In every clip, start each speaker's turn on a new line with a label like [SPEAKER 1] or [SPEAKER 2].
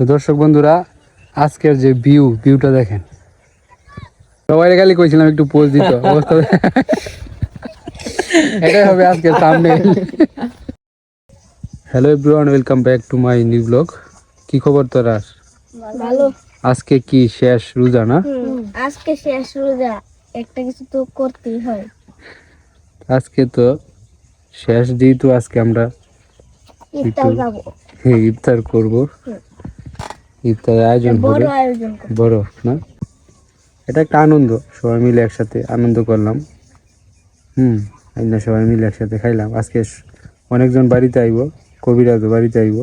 [SPEAKER 1] তো দর্শক বন্ধুরা, আজকের যে ভিউটা দেখেন। সবাই খালি কইছিলাম একটু পোজ দিত, অবস্থা এটাই হবে আজকের thumbnail. Hello everyone, welcome back to my new blog. কি খবর তোরা?
[SPEAKER 2] ভালো।
[SPEAKER 1] আজকে কি শেষ রোজা না?
[SPEAKER 2] আজকে শেষ রোজা, একটা কিছু তো করতেই হয়।
[SPEAKER 1] আজকে তো শেষ দিই, তো আজকে আমরা
[SPEAKER 2] ইফতার খাবো,
[SPEAKER 1] ইফতার করব। ইফতার আয়োজন হবে,
[SPEAKER 2] বড় আয়োজন করব।
[SPEAKER 1] বড় না? এটা একটা আনন্দ, সবাই মিলে একসাথে আনন্দ করলাম। আমরা সবাই মিলে একসাথে খাইলাম। আজকে অনেকজন বাড়িতে আইব, কবিরাজও বাড়িতে আইব।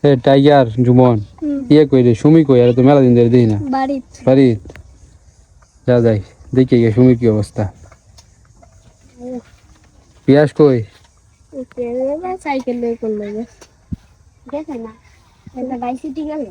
[SPEAKER 1] এ টাইগার জুমন ইয়ে কই রে, সুমি কই? আর তো মেলা দিন ধরে দেখি না বাড়ি। যা যাই দেখি গিয়ে সুমির কি অবস্থা। পিয়াস কই?
[SPEAKER 2] সাইকেল লই করলো দেখে না, এটা বাইসিটি গেল।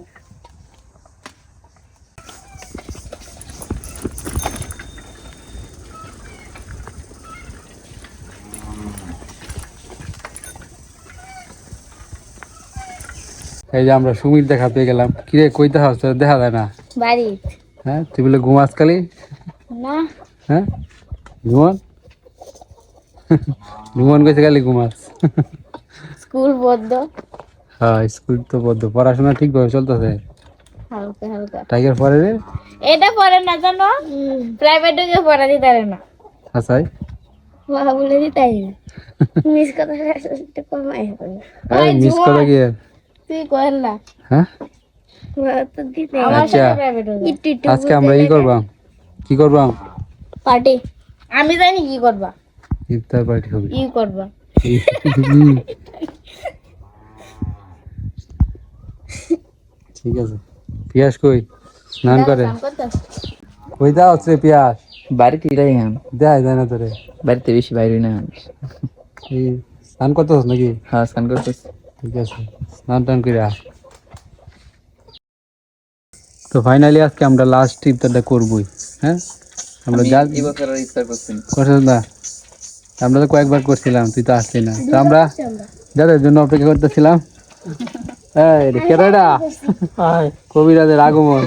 [SPEAKER 1] এই যে আমরা সুমির দেখা পেয়ে গেলাম। কিরে কইতে হাস, তোর দেখা যায় না?
[SPEAKER 2] বাড়ি।
[SPEAKER 1] হ্যাঁ, তুই বলে ঘুমাস খালি?
[SPEAKER 2] না,
[SPEAKER 1] হ্যাঁ ঘুমান ঘুমান কইছে খালি ঘুমাস।
[SPEAKER 2] স্কুল বন্ধ।
[SPEAKER 1] হ্যাঁ, স্কুল তো বদ্ধ। পড়াশোনা ঠিকভাবে চলতেছে?
[SPEAKER 2] হালকা হালকা।
[SPEAKER 1] টাইগার পরে রে?
[SPEAKER 2] এটা পড়ে না জানো, প্রাইভেটে গিয়ে পড়া দিতে পারে না।
[SPEAKER 1] হাসাই
[SPEAKER 2] মা বলে দিতাই না। মিস কথা একটু কমাই হবে।
[SPEAKER 1] এই মিস কথা কি আর?
[SPEAKER 2] তুই কর না।
[SPEAKER 1] হ্যাঁ
[SPEAKER 2] মা তো দিতে
[SPEAKER 1] আমার সাথে
[SPEAKER 2] প্রাইভেটে
[SPEAKER 1] আজকে আমরা কি করবাম?
[SPEAKER 2] পার্টি। আমি জানি কি করবা।
[SPEAKER 1] ইফতার পার্টি হবে।
[SPEAKER 2] কি করবা?
[SPEAKER 1] ঠিক আছে। পিয়াস কই? স্নান করে? কই দাও হচ্ছে পিয়াস?
[SPEAKER 3] বাড়িতে এরাই হ্যাঁ,
[SPEAKER 1] দেয় যায় না তোরে?
[SPEAKER 3] বাড়িতে বেশি বাইরে না।
[SPEAKER 1] এই স্নান করতেছ নাকি?
[SPEAKER 3] হ্যাঁ, স্নান করতেছি।
[SPEAKER 1] ঠিক আছে, স্নান টান করে আস। তো ফাইনালি আজকে আমরা লাস্ট ইফতারটা করবই। হ্যাঁ, আমরা যা
[SPEAKER 3] এই বছর আর ইফতার করছি না।
[SPEAKER 1] করছিস না? আমরা তো কয়েকবার করছিলাম, তুই তো আসলি না। তো আমরা যাদের জন্য অপেক্ষা করতেছিলাম, কেরাডা কবিরাজের আগমন,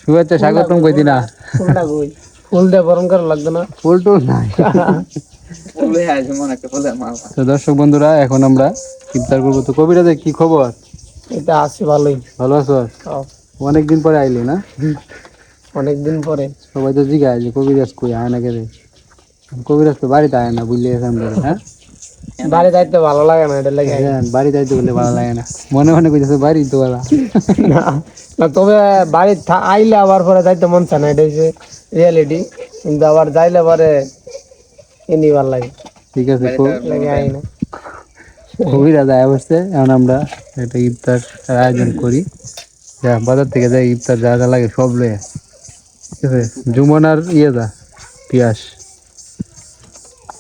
[SPEAKER 1] শুভেচ্ছা স্বাগতম কইতি না?
[SPEAKER 4] ফুল দিয়ে বরণ করা লাগবে না?
[SPEAKER 1] ফুল টুল নাই। তো দর্শক বন্ধুরা, এখন আমরা ইফতার করবো। তো কবিরাজের কি খবর?
[SPEAKER 4] এটা আছে ভালোই।
[SPEAKER 1] ভালো আছো? অনেকদিন পরে আইলি না?
[SPEAKER 4] অনেকদিন পরে।
[SPEAKER 1] সবাই তো জিজ্ঞাসা যে কবিরাজ কই আয় না কেরে? কবিরাজ তো বাড়িতে আয় না, বুঝলি? হ্যাঁ,
[SPEAKER 4] বাড়ি যাইতে ভালো লাগে না, এটা লাগে।
[SPEAKER 1] বাড়ি যাইতে বললে ভালো লাগে না, মনে মনে কইতেছে বাড়ি তো ভালো
[SPEAKER 4] না, তবে বাড়ি আইলে আবার পরে যাইতে মন চায় না, এটা হচ্ছে রিয়েলিটি। কিন্তু আবার যাইলে পরে এমনি ভালো লাগে।
[SPEAKER 1] ঠিক আছে,
[SPEAKER 4] লাগে আই না।
[SPEAKER 1] কবিরাজ আয় বসছে। এখন আমরা একটা ইফতার আয়োজন করি। যা বাজার থেকে যাই, ইফতার যা যা লাগে সব লয়ে। ঠিক আছে, জুমন আর যা পিয়াস।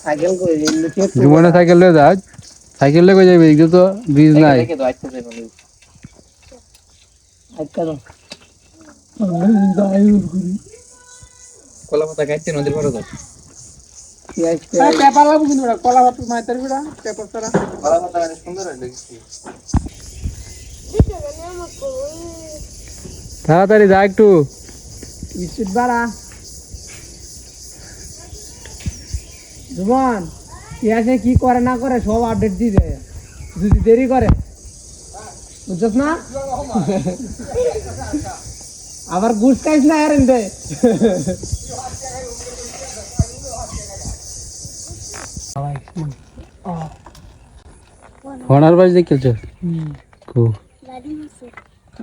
[SPEAKER 4] সাইকেল করে
[SPEAKER 1] জুমনে সাইকেল লয়ে যা, সাইকেল লয়ে যাবে। এগুলো তো ব্রিজ নাই।
[SPEAKER 3] কলা পাতা খাইতে নদীর পাড়ে যাও।
[SPEAKER 1] তাড়াতাড়ি যা একটু।
[SPEAKER 4] জুবান ইয়াসে কি করে না করে সব আপডেট দিয়ে দেয়, যদি দেরি করে, বুঝছস না? আবার গুছ খাইস না আর এনতে।
[SPEAKER 1] ফোনার বাজ দেখেছো? খুব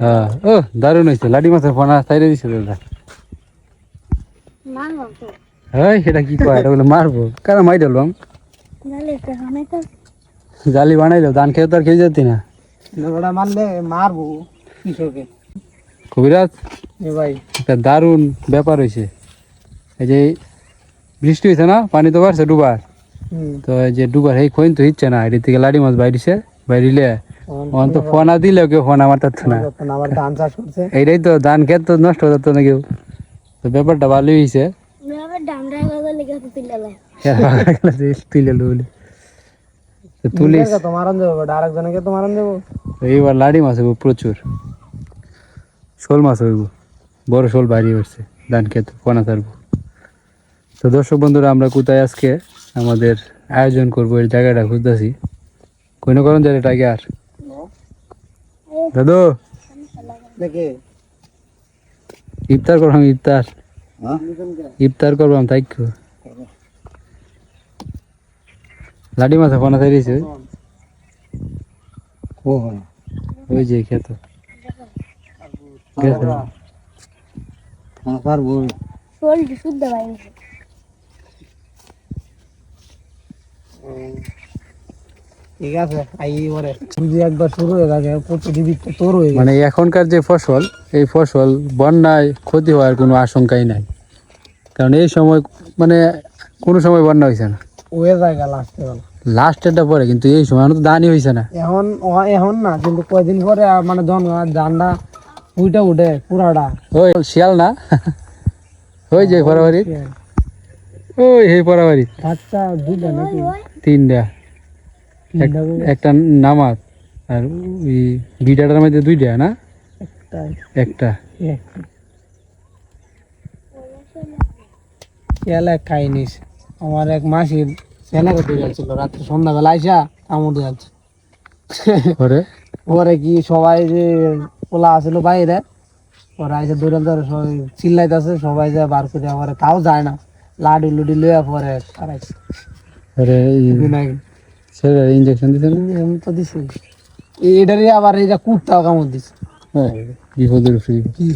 [SPEAKER 1] হ্যাঁ, ও দারুণ হয়েছে। লাডি মাছের ফোনা সাইডে দিছে দাদা। হ্যাঁ, সেটা কি কয়? এটা বলে মারবো? কারণ মাই ডালবাম জালি বানাইলো। ধান খেয়ে তো আর খেয়ে যেতি না।
[SPEAKER 4] ওটা মারলে মারবো কৃষকে।
[SPEAKER 1] কবিরাজ,
[SPEAKER 4] এ ভাই
[SPEAKER 1] একটা দারুণ ব্যাপার হয়েছে। এই যে বৃষ্টি হয়েছে না, পানি তো বাড়ছে ডুবার। তো এই যে ডুবার এই খৈন তো ইচ্ছে না, এটি থেকে লাডি মাছ বাইরিছে। বাইরিলে অন তো ফোনা দিলেও কেউ ফোন আমার তো না।
[SPEAKER 4] আবার ধান চাষ করছে,
[SPEAKER 1] এইটাই তো, ধান খেত তো নষ্ট হয়ে যেত না কেউ। তো ব্যাপারটা ভালোই হয়েছে। তুলিস
[SPEAKER 4] তো মারান যাবো, আরেকজনকে তো মারান যাবো।
[SPEAKER 1] এইবার লাডি মাছ হবে প্রচুর। শোল মাছ হইব, বড় শোল বাইরে হচ্ছে ধান খেতে পোনা ছাড়বো। তো দর্শক বন্ধুরা, আমরা কোথায় আজকে আমাদের আয়োজন করবো এই জায়গাটা খুঁজতেছি। কোনো করণ যায় টাইগার দাদু
[SPEAKER 4] দেখে
[SPEAKER 1] ইফতার করবাম, ইফতার ইফতার করবাম তাই লাডি মাছ পোনা ছাড়িয়েছে ওই যে খেত
[SPEAKER 4] পারবো।
[SPEAKER 2] শরীরটা শুদ্ধ বাইরে
[SPEAKER 4] ঠিক আছে, আই পরে যদি একবার শুরু হয়ে থাকে প্রতিদিন তো তোর হয়ে
[SPEAKER 1] মানে এখনকার যে ফসল, এই ফসল বন্যায় ক্ষতি হওয়ার কোনো আশঙ্কাই নাই, কারণ এই সময় মানে কোনো সময় বন্যা হয়েছে না,
[SPEAKER 4] হয়ে জায়গা লাস্টে বেলা।
[SPEAKER 1] লাস্টেরটা পরে, কিন্তু এই সময় তো দানই হয়েছে না।
[SPEAKER 4] এখন না, কিন্তু কয়দিন পরে মানে ধানটা উঠে পুরাটা
[SPEAKER 1] ওই শিয়াল না ওই যে পরাবাড়ি, ওই হে পরাবাড়ি
[SPEAKER 4] বাচ্চা দুইটা নাকি
[SPEAKER 1] তিনটা, একটা নামাজ আর ওই বিটাটার মধ্যে দুইটা না, একটা
[SPEAKER 4] ছেলে খাইনিস। আমার এক মাসির ছেলে করতে যাচ্ছিল রাত্রে সন্ধ্যাবেলা আইসা কামড় যাচ্ছে
[SPEAKER 1] পরে
[SPEAKER 4] পরে কি সবাই যে পোলা আসলো বাইরে, ওরা এসে দৌড়ে ধরে সবাই চিল্লাইতেছে, সবাই যায় বার করে, আমার তাও যায় না, লাডি লুডি লইয়া পরে তারাইছে।
[SPEAKER 1] পরে ছেলে ইঞ্জেকশন দিছে না,
[SPEAKER 4] আমি তো দিছি এটারই, আবার এটা কুত্তাও কামড় দিছে।
[SPEAKER 1] বিপদের ফ্রি
[SPEAKER 4] কি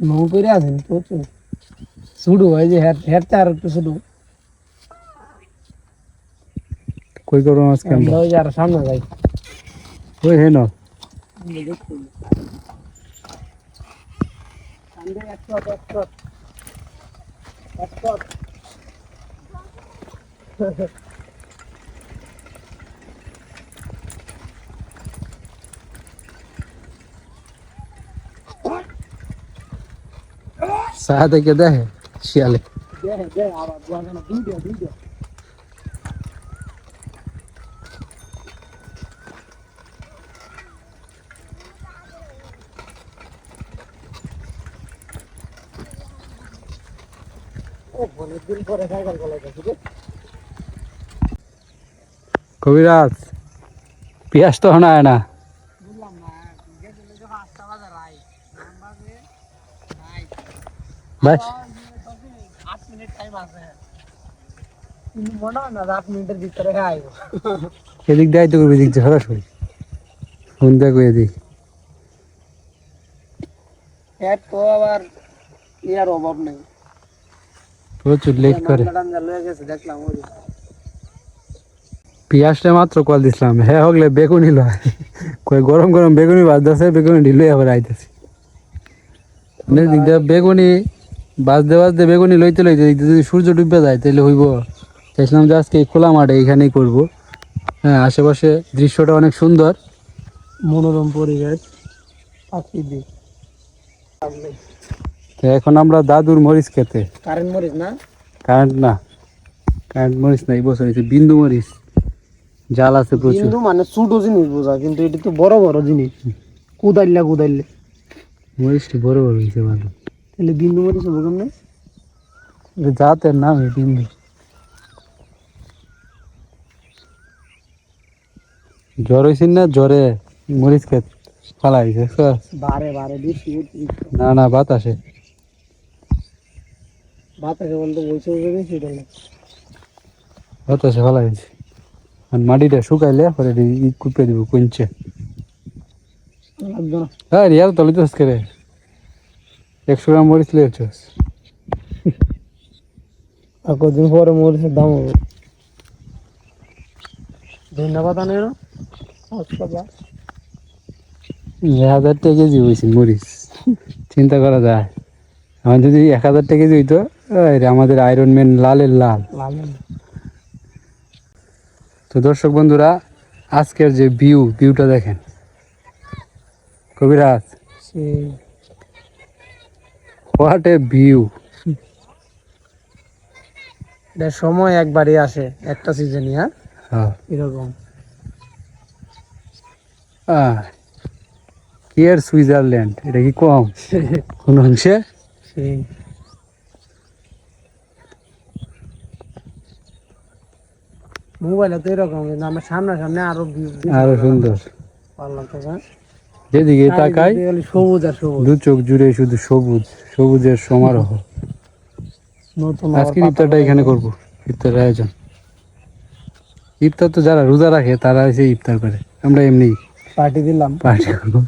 [SPEAKER 4] নৌ করে আছেন প্রচুর শুরু হয় যে হেরতে আর একটু শুরু
[SPEAKER 1] কই করবো আজকে আমরা,
[SPEAKER 4] ওই যে আর সামনে যাই।
[SPEAKER 1] ওই হে না সাহা থেকে দেখে শিয়ালে কবিরাজ পিয়াস তো হনা হয় না, বাস
[SPEAKER 4] 8 মিনিট টাইম আছে, কিন্তু মনে হয় না 8 মিনিটের ভিতরে আইব।
[SPEAKER 1] এদিক দেয় তো করবি, এদিক দিয়ে সরাসরি ফোন দেখো এদিক
[SPEAKER 4] এর তো আবার ইয়ার অভাব নেই,
[SPEAKER 1] প্রচুর লেট করে।
[SPEAKER 4] টান্দা লয়ে গেছে দেখলাম ওই
[SPEAKER 1] পিয়াসটা মাত্র কল দিছিলাম, হ্যাঁ হগলে বেগুনি লয়, কই গরম গরম বেগুনি বাজতেছে, বেগুনি ঢিলে আবার আইতেছে দিক দিয়ে বেগুনি বাজতে বাজতে বেগুনি লইতে লইতে দিক দিয়ে যদি সূর্য ডুবে যায় তাহলে হইব। চাইছিলাম যে আজকে এই খোলা মাঠে এইখানেই করব। হ্যাঁ, আশেপাশে দৃশ্যটা অনেক সুন্দর,
[SPEAKER 4] মনোরম পরিবেশ, পাখি দিক।
[SPEAKER 1] তো এখন আমরা দাদুর মরিচ খেতে,
[SPEAKER 4] কারেন্ট মরিচ না,
[SPEAKER 1] কারেন্ট না, কারেন্ট মরিচ না, এই বছর হয়েছে বিন্দু মরিচ, জাল আছে প্রচুর।
[SPEAKER 4] কিন্তু মানে ছোট জিনিস বোঝা, কিন্তু এটা তো বড় বড় জিনিস, কুদাইলে
[SPEAKER 1] মরিচটি বড় বড় হয়েছে ভালো,
[SPEAKER 4] তাহলে বিন্দু মরিচ হবে কেমনে?
[SPEAKER 1] এটা জাতের নাম এই বিন্দু। জ্বর হয়েছিল না, জ্বরে মরিচ খেত ফালা হয়েছে,
[SPEAKER 4] বারে বারে বেশি
[SPEAKER 1] না না বাতাসে
[SPEAKER 4] বাতাসে বলতে বলছে বেশি না,
[SPEAKER 1] বাতাসে ফালা হয়েছে। আর মাটিটা শুকাইলে পরে কুপে দিব কঞ্চে।
[SPEAKER 4] লাগবে না,
[SPEAKER 1] হ্যাঁ রিয়াল তলে তো করে 100 গ্রাম মরিচ লিয়েছস,
[SPEAKER 4] আর কদিন পরে মরিচের দাম হবে। ধন্যবাদ আনে না
[SPEAKER 1] 1000 টাকা কেজি হয়েছে মরিচ, চিন্তা করা যায়। আমার যদি 1000 টাকা কেজি হইতো, আমাদের আয়রন ম্যান লালের লাল। তো দর্শক বন্ধুরা, আজকের যে ভিউটা দেখেন কবিরাজ, হোয়াট এ ভিউ।
[SPEAKER 4] এটা সময় একবারই আসে, একটা সিজনই, হ্যাঁ
[SPEAKER 1] হ্যাঁ
[SPEAKER 4] এরকম।
[SPEAKER 1] কেয়ার সুইজারল্যান্ড, এটা কি কম কোন অংশে?
[SPEAKER 4] সেই মোবাইলে তো এরকম, কিন্তু আমার সামনাসামনি আরো
[SPEAKER 1] আরো সুন্দর।
[SPEAKER 4] ভালো লাগতেছে।
[SPEAKER 1] যেদিকে তাকাই
[SPEAKER 4] খালি সবুজ আর সবুজ।
[SPEAKER 1] দু চোখ জুড়ে শুধু সবুজ, সবুজের সমারোহ।
[SPEAKER 4] নতুন
[SPEAKER 1] আজকে ইফতারটা এখানে করবো, ইফতারের আয়োজন। ইফতার তো যারা রোজা রাখে তারা এসে ইফতার করে, আমরা এমনি
[SPEAKER 4] পার্টি দিলাম।
[SPEAKER 1] পার্টি করবো।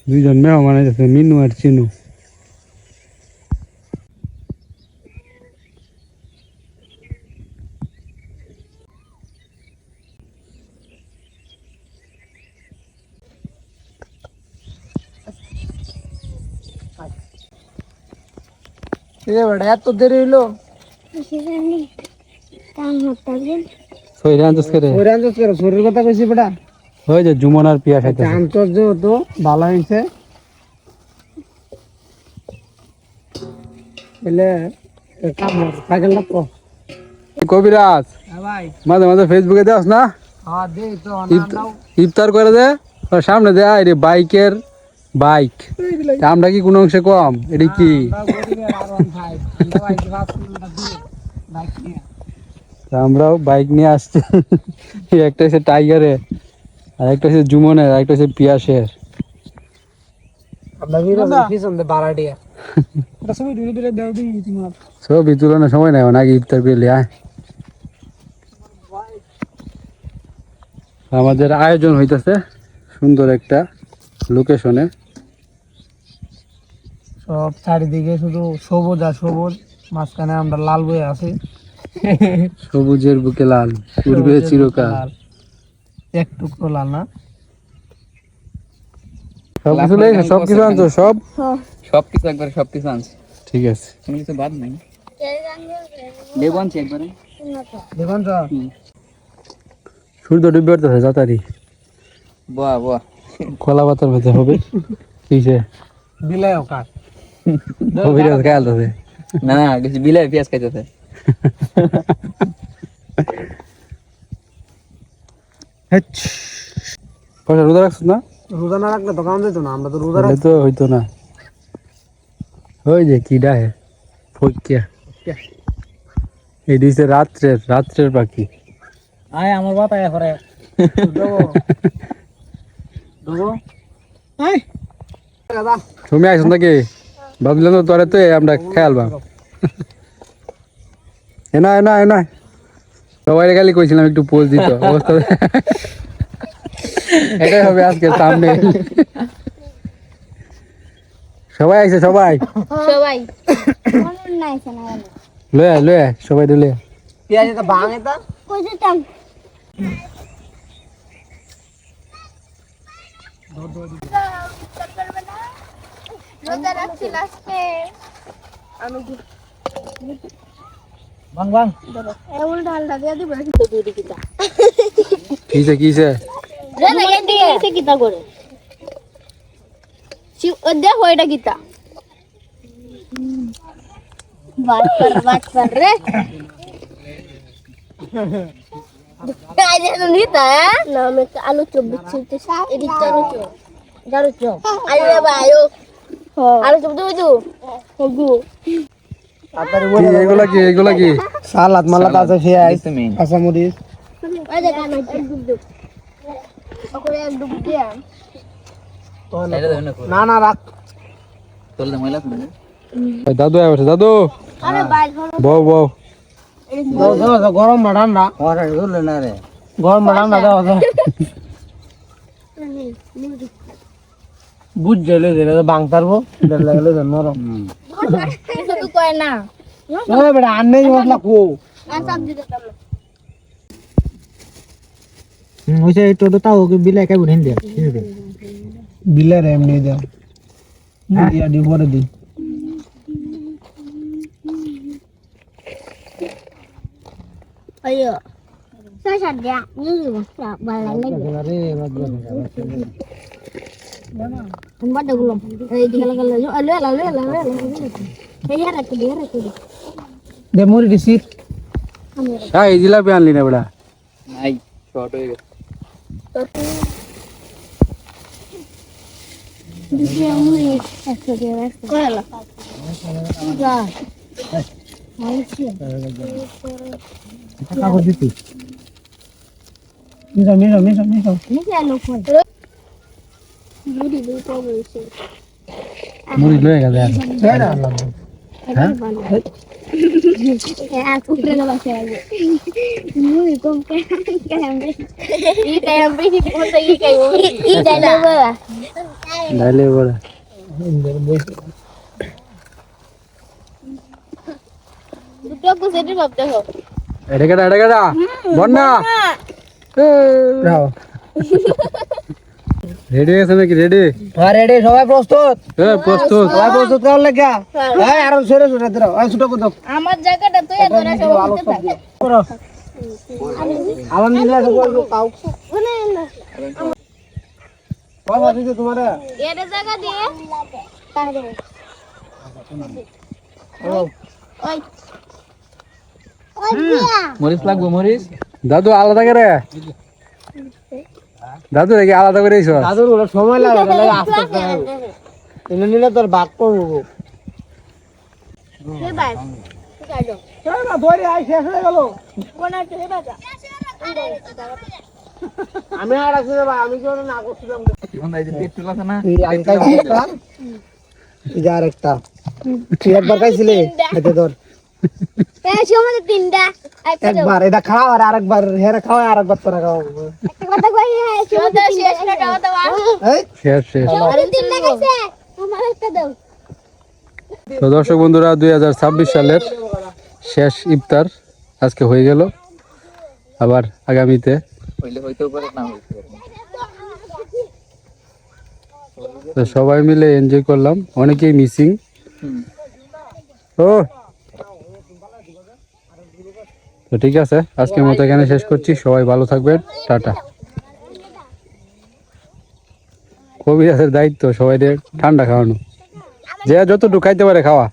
[SPEAKER 1] দুইজন মেহমান আছে, মিনু আর চিনু।
[SPEAKER 4] বেটা এত দেরি হইলো?
[SPEAKER 1] সইরে আনতেছ করে
[SPEAKER 4] ওরে আনছিস কেন? শরীর কথা কইছি বেটা।
[SPEAKER 1] ওই যে জুমন আর পিয়া খাইতেছে।
[SPEAKER 4] আন্তর্য তো ভালো হয়েছে। এলে কাম সাইকেলটা তো
[SPEAKER 1] কবিরাজ
[SPEAKER 4] ভাই।
[SPEAKER 1] মাঝে মাঝে ফেসবুকে দেওয়াস না?
[SPEAKER 4] হ্যাঁ দেই তো
[SPEAKER 1] ইফতার করে দে, ওর সামনে দে আরে বাইকের বাইক। তা আমরা কি কোনো অংশে কম? এটা কি তা আমরাও বাইক নিয়ে আসছি। একটা হচ্ছে টাইগারে, আর একটা হচ্ছে জুমনের, আর একটা হচ্ছে পিয়াসের।
[SPEAKER 4] আমরা পিছন দিয়ে বাড়াটিয়া ছবি ধীরে ধীরে দেও দিই তোমার।
[SPEAKER 1] ছবি তুলনার সময় নাই, আগে ইফতার করলে আয়। আমাদের আয়োজন হইতেছে সুন্দর একটা লোকেশনে।
[SPEAKER 4] সব চারিদিকে শুধু সবুজ আর সবুজ, মাঝখানে আমরা লাল বয়ে আছি।
[SPEAKER 1] সবুজের বুকে লাল, পূর্বে চিরকাল।
[SPEAKER 4] এক টুকরো লাল না।
[SPEAKER 1] সবকিছু লেগে সবকিছু আনছো সব?
[SPEAKER 3] সবকিছু একবারে সবকিছু আনছি,
[SPEAKER 1] ঠিক আছে।
[SPEAKER 3] কোনো কিছু বাদ নাই। লেবু আনছি একবারে।
[SPEAKER 4] দেখুন তো
[SPEAKER 1] সূর্য ডুবে উঠতেছে তাড়াতাড়ি,
[SPEAKER 3] বাহ বাহ,
[SPEAKER 1] কলা পাতার মধ্যে হবে। কিসে
[SPEAKER 4] বিলাই কাঠ
[SPEAKER 1] কবিরাজ খেয়ালতেছে।
[SPEAKER 3] না কিছু বিলাই পেঁয়াজ খাইতেছে।
[SPEAKER 1] পয়সা রোজা রাখছ না?
[SPEAKER 4] রোজা না রাখলে তো কাম দিত না, আমরা তো রোজা
[SPEAKER 1] তাহলে তো হইতো না। ওই যে কি ডাহে ফকিয়া, এই দিছে রাত্রের পাখি।
[SPEAKER 4] আয় আমার বাতা করে দেবো দেবো। আয় দাদা
[SPEAKER 1] তুমি আইছ নাকি? ভাবলাম তো তোরে তো আমরা খেয়ালবাম। এনা এনা এনা সবাই খালি কইছিলাম একটু পোজ দিত, অবস্থা এটাই হবে আজকে সামনে। সবাই আইছে, সবাই
[SPEAKER 2] সবাই মন নাইছে না
[SPEAKER 1] লয়ে লয়ে সবাই দিলে
[SPEAKER 4] পেঁয়াজ এটা ভাঙে তা
[SPEAKER 2] কই যেতাম রোজা রাখছি লাস্টে
[SPEAKER 4] ভাঙ ভাঙ
[SPEAKER 2] এমন ঢালটা দিয়ে দিবে তো দুই দিকে
[SPEAKER 1] কিসে কিসে
[SPEAKER 2] রে না এদিকে কিতা করে দেখো এটা কিতা বাট কর রে আইলে তো নিতা না আমি আলু চপ দিচ্ছি এদিক চারু চপ চারু চপ আইলে ভাইও আলু চপ দেবো তো হগু
[SPEAKER 1] এগুলা কি
[SPEAKER 4] সালাদ মালাদ আছে, পেঁয়াজ
[SPEAKER 3] তুমি
[SPEAKER 4] কাঁচা মরিচ।
[SPEAKER 2] ওই দেখ আমি ডুব ডুব ওকে এক ডুব দিয়া
[SPEAKER 3] এটা দেবে না,
[SPEAKER 4] না না রাখ
[SPEAKER 3] তোলে ময়লা তুমি।
[SPEAKER 1] দাদু আয় বসে, দাদু
[SPEAKER 2] আরে বাইর করো
[SPEAKER 1] বউ বউ
[SPEAKER 4] দাও দাও দাও, গরম না ঠান্ডা? গরম না ঠান্ডা দাও দাও। বুঝ গেলে বাং পারবো লাগলে নরম।
[SPEAKER 2] কিছু তো কয় না
[SPEAKER 4] বেটা আনে মশলা কো
[SPEAKER 2] আর সবজি দিতাম
[SPEAKER 4] ওইসে একটু তো তাও কি বিলাই খাই বুঝেন দিয়া বিলাই রে এমনি দাও দিয়া দি পরে দি
[SPEAKER 2] আইয়ো সাসা দিয়া নিয়ে ভালো লাগে
[SPEAKER 4] আরে বাবা
[SPEAKER 2] ತುಂಬಾ ಡಗುಲ এই হারা কি দিয়ে রাখি
[SPEAKER 4] দে মুড়ি দিছি
[SPEAKER 1] এই জিলাপি আনলি না বেটা
[SPEAKER 3] নাই শর্ট হয়ে গেছে
[SPEAKER 4] কাগজ দিতি মিশো মিশো মিশো মিশো
[SPEAKER 1] মুড়ি লয়ে গেছে ডাইলে বড় এটা কেডা বন্যা রেডি আছে নাকি রেডি
[SPEAKER 4] হ্যাঁ রেডি সবাই প্রস্তুত
[SPEAKER 1] প্রস্তুত
[SPEAKER 4] সবাই প্রস্তুত করার লাগা হ্যাঁ আর সরে সরে দাও আর ছোট কত
[SPEAKER 2] আমার জায়গাটা তুই ধরে সবাই
[SPEAKER 4] করো আলহামদুলিল্লাহ সবাই কাউ বাবা দিদি তোমারে
[SPEAKER 2] এর জায়গা দিয়ে তাহলে ওই
[SPEAKER 3] মরিচ লাগবো মরিচ
[SPEAKER 1] দাদু আলাদা করে দাদু নাকি আলাদা করে এসো
[SPEAKER 4] দাদুর বলে সময় লাগে লাগে আস্তে আস্তে এনে নিলে তোর ভাগ করবো
[SPEAKER 2] হে ভাই ঠিক আছে
[SPEAKER 4] চল না ধরে আই শেষ হয়ে গেল
[SPEAKER 2] কোন আছে হে বাজা
[SPEAKER 4] আমি আর আছি রে ভাই আমি কেন না করছিলাম
[SPEAKER 3] এখন এই যে পেট্রোল আছে না
[SPEAKER 4] এই আঙ্কাই একটা এই যে আরেকটা তুই একবার খাইছিলে এতে ধর
[SPEAKER 2] এই সময় তিনটা
[SPEAKER 4] একবার এটা খাও আর আরেকবার হেরে খাও আর আরেকবার তোরা খাও
[SPEAKER 2] একটা কথা কই সময় শেষ না দাও
[SPEAKER 4] এই
[SPEAKER 1] শেষ শেষ
[SPEAKER 2] আরে তিনটা খাইছে আমার একটা দাও
[SPEAKER 1] তো দর্শক বন্ধুরা 2026 সালের শেষ ইফতার আজকে হয়ে গেল আবার আগামীতে
[SPEAKER 3] হইলে হইতেও পারে না হইতে পারে
[SPEAKER 1] তো সবাই মিলে এনজয় করলাম অনেকেই মিসিং ও তো ঠিক আছে আজকের মতো এখানে শেষ করছি সবাই ভালো থাকবেন টাটা কবিরাজের দায়িত্ব সবাই ঠান্ডা খাওয়ানো যে যতটুকু খাইতে পারে খাওয়া